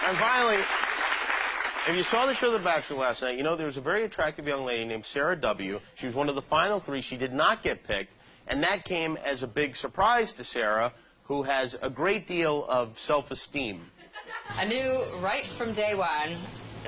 And finally, if you saw the show The Bachelor last night, you know there was a very attractive young lady named Sarah W. She was one of the final three. She did not get picked, and that came as a big surprise to Sarah, who has a great deal of self-esteem. I knew right from day one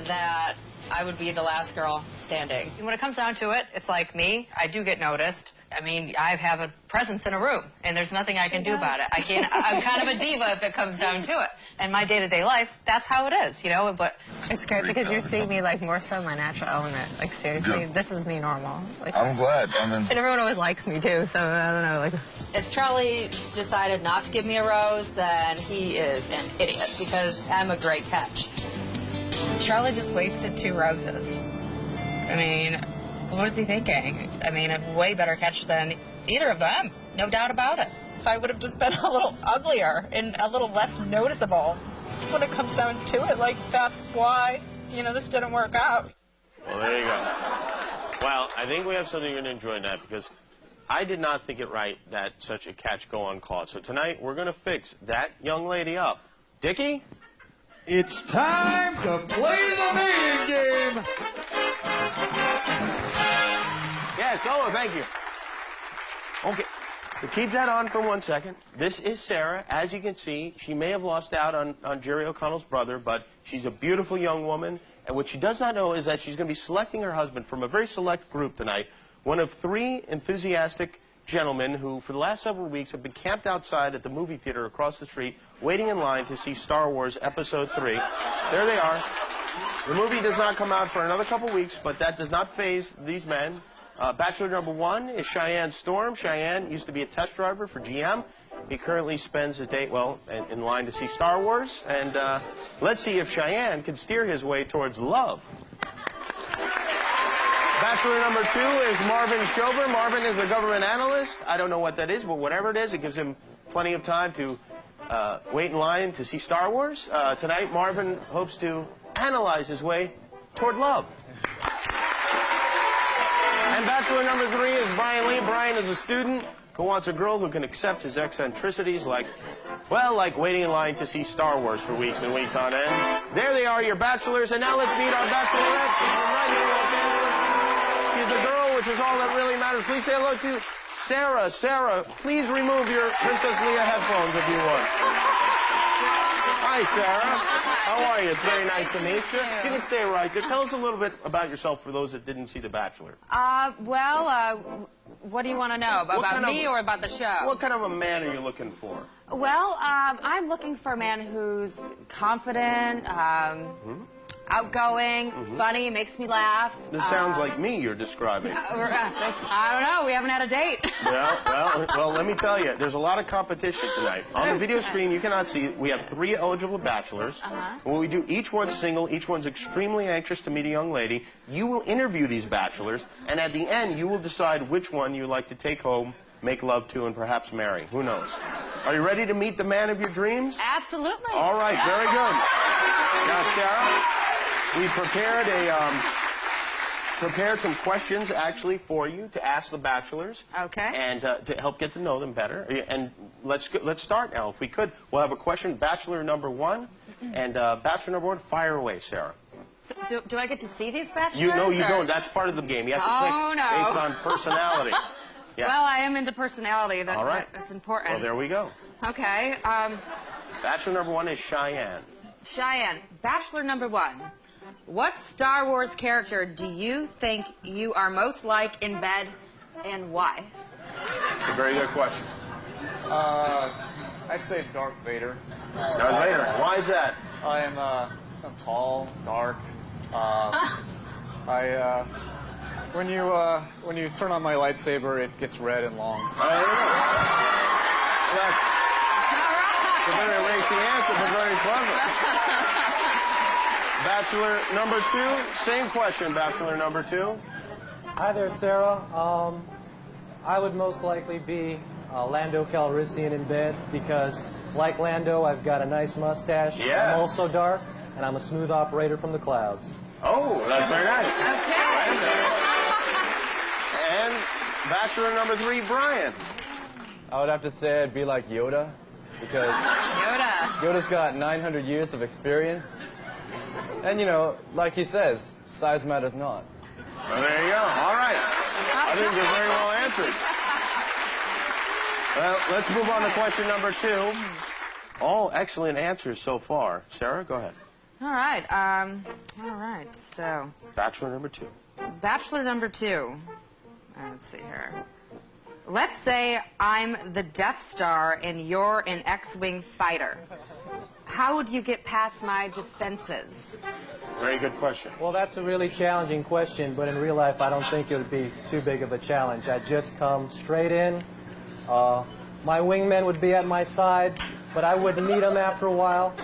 that I would be the last girl standing. When it comes down to it, it's like me. I do get noticed. I mean, I have a presence in a room, and there's nothing I can do about it. I'm kind of a diva if it comes down to it. And my day-to-day life, that's how it is, you know, but... It's great because you see me, like, more so my natural element. Like, seriously, Yeah. This is me normal. Like, I'm glad. and everyone always likes me, too, so I don't know, like... If Charlie decided not to give me a rose, then he is an idiot, because I'm a great catch. Charlie just wasted 2 roses. I mean, what was he thinking? I mean, a way better catch than either of them, no doubt about it. If I would have just been a little uglier and a little less noticeable, when it comes down to it, like, that's why, you know, this didn't work out. Well, there you go. Well, I think we have something you're going to enjoy tonight, because I did not think it right that such a catch go uncaught. So tonight, we're going to fix that young lady up. Dickie? It's time to play the mating game. Yes, oh, thank you. Okay, so keep that on for 1 second. This is Sarah. As you can see, she may have lost out on Jerry O'Connell's brother, but she's a beautiful young woman. And what she does not know is that she's going to be selecting her husband from a very select group tonight, one of 3 enthusiastic gentlemen who, for the last several weeks, have been camped outside at the movie theater across the street, waiting in line to see Star Wars Episode 3. There they are. The movie does not come out for another couple weeks, but that does not faze these men. Bachelor number 1 is Cheyenne Storm. Cheyenne used to be a test driver for GM. He currently spends his day, well, in line to see Star Wars. And let's see if Cheyenne can steer his way towards love. Bachelor number 2 is Marvin Schober. Marvin is a government analyst. I don't know what that is, but whatever it is, it gives him plenty of time to wait in line to see Star Wars. Tonight, Marvin hopes to analyze his way toward love. And Bachelor number 3 is Brian Lee. Brian is a student who wants a girl who can accept his eccentricities like, well, like waiting in line to see Star Wars for weeks and weeks on end. There they are, your bachelors. And now let's meet our bachelorette. She's from right here in Los Angeles. She's a girl, which is all that really matters. Please say hello to Sarah. Sarah, please remove your Princess Leia headphones if you would. Hi, Sarah. How are you? It's very nice to meet you. You can stay right there. Tell us a little bit about yourself for those that didn't see The Bachelor. What do you want to know? About me or about the show? What kind of a man are you looking for? Well, I'm looking for a man who's confident, outgoing, funny, makes me laugh. This sounds like me you're describing. I don't know. We haven't had a date. Well, let me tell you, there's a lot of competition tonight. On the video screen, you cannot see it. We have 3 eligible bachelors. When we do, each one's single, each one's extremely anxious to meet a young lady. You will interview these bachelors, and at the end, you will decide which one you like to take home, make love to, and perhaps marry. Who knows? Are you ready to meet the man of your dreams? Absolutely. All right, very good. Now, Sarah, we prepared some questions actually for you to ask the bachelors. Okay. And to help get to know them better. And let's start now, if we could. We'll have a question, bachelor number 1, and bachelor number 1. Fire away, Sarah. So, do I get to see these bachelors? You don't. That's part of the game. You have to pick based on personality. Yeah. Well, I am into personality. All right. That's important. Well, there we go. Okay. Bachelor number 1 is Cheyenne. Cheyenne, bachelor number 1. What Star Wars character do you think you are most like in bed, and why? It's a very good question. I'd say Darth Vader. Darth Vader. Why is that? I am so tall, dark. When you turn on my lightsaber, it gets red and long. That's a very racy answer, but very clever. Bachelor number 2, same question, bachelor number 2. Hi there, Sarah. I would most likely be Lando Calrissian in bed because, like Lando, I've got a nice mustache. Yeah. I'm also dark, and I'm a smooth operator from the clouds. Oh, that's very nice. Okay. And bachelor number 3, Brian. I would have to say I'd be like Yoda. because Yoda. Yoda's got 900 years of experience. And, you know, like he says, size matters not. Well, there you go. All right. I think you're very well answered. Well, let's move on to question number 2. All excellent answers so far. Sarah, go ahead. All right. So, Bachelor number 2. bachelor number 2. Let's see here. Let's say I'm the Death Star and you're an X-Wing fighter. How would you get past my defenses? Very good question. Well, that's a really challenging question, but in real life, I don't think it would be too big of a challenge. I'd just come straight in. My wingmen would be at my side, but I wouldn't need them after a while.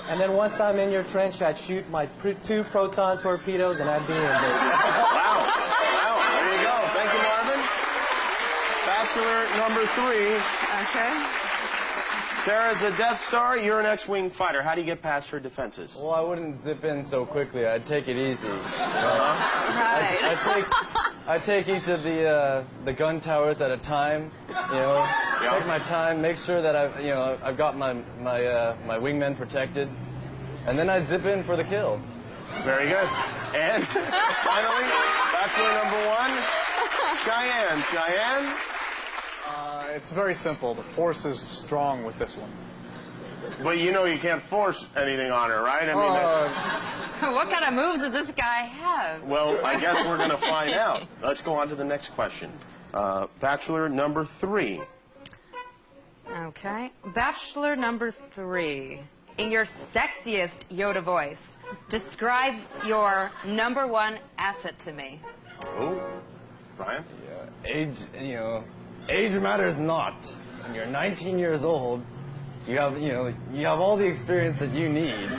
And then once I'm in your trench, I'd shoot my 2 proton torpedoes, and I'd be in there. Wow. Wow. There you go. Thank you, Marvin. Bachelor number 3. Okay. Sarah's the Death Star. You're an X-Wing fighter. How do you get past her defenses? Well, I wouldn't zip in so quickly. I'd take it easy. Right. I'd take each of the gun towers at a time. You know, take my time, make sure that I've got my wingmen protected, and then I'd zip in for the kill. Very good. And finally, Bachelor number 1, Cheyenne. Cheyenne? It's very simple. The force is strong with this one. But you know you can't force anything on her, right? I mean, that's... What kind of moves does this guy have? Well, I guess we're going to find out. Let's go on to the next question. Bachelor number 3. Okay. Bachelor number 3. In your sexiest Yoda voice, describe your number 1 asset to me. Oh, Brian? Age matters not. When you're 19 years old, you have all the experience that you need.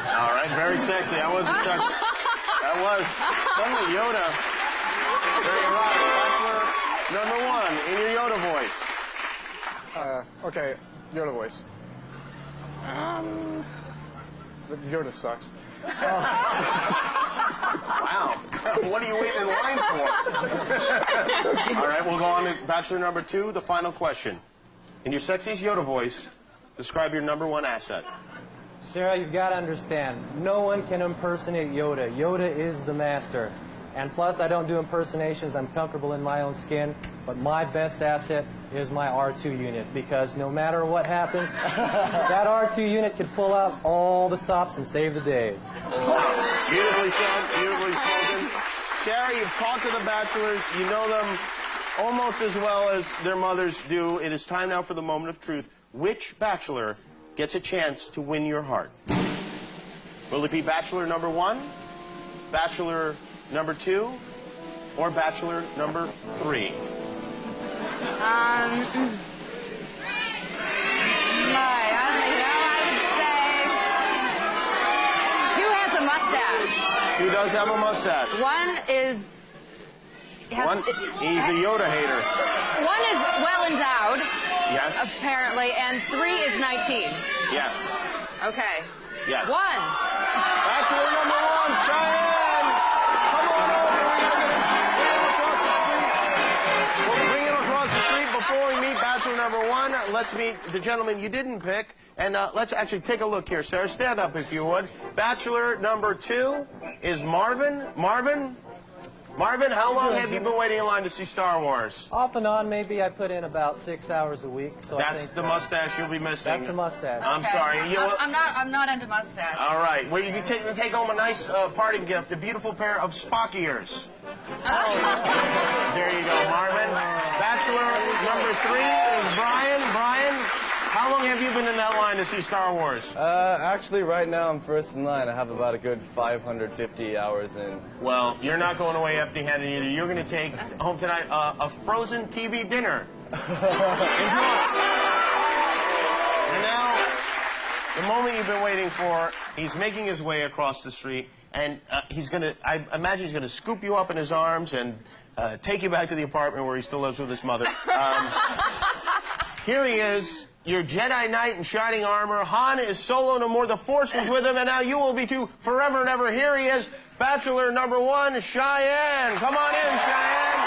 All right, very sexy. I wasn't sexy. That was suddenly Yoda. Very right. Bachelor number 1 in your Yoda voice. Okay, Yoda voice. Yoda sucks. Wow. What are you waiting in line for? All right, we'll go on to Bachelor number 2, the final question. In your sexiest Yoda voice, describe your number 1 asset. Sarah, you've got to understand, no one can impersonate Yoda. Yoda is the master. And plus, I don't do impersonations. I'm comfortable in my own skin. But my best asset is my R2 unit, because no matter what happens, that R2 unit could pull out all the stops and save the day. Beautifully said, beautifully spoken. Sarah, you've talked to the bachelors. You know them almost as well as their mothers do. It is time now for the moment of truth. Which bachelor gets a chance to win your heart? Will it be bachelor number 1, bachelor number 2, or bachelor number 3? I would say 2 has a mustache. 2 does have a mustache. 1 is... He's a Yoda hater. 1 is well endowed. Yes. Apparently, and 3 is 19. Yes. Okay. Yes. 1. Bachelor number 1, Cheyenne. Come on over. We'll bring him across the street before we meet bachelor number 1. Let's meet the gentleman you didn't pick. And let's actually take a look here, Sarah. Stand up if you would. Bachelor number 2 is Marvin. Marvin, how long have you been waiting in line to see Star Wars? Off and on, maybe I put in about 6 hours a week. So That's the mustache you'll be missing. That's the mustache. I'm sorry. I'm not into mustache. All right. Well, you can take home a nice parting gift, a beautiful pair of Spock ears. There you go, Marvin. Bachelor number 3 is Brian. Brian, how long have you been in that line to see Star Wars? Actually, right now I'm first in line. I have about a good 550 hours in. Well, you're not going away empty-handed either. You're going to take home tonight a frozen TV dinner. Enjoy. And now, the moment you've been waiting for, he's making his way across the street, and I imagine he's going to scoop you up in his arms and take you back to the apartment where he still lives with his mother. Here he is. Your Jedi Knight in shining armor. Han is solo no more. The Force was with him, and now you will be too forever and ever. Here he is, bachelor number 1, Cheyenne. Come on in, Cheyenne.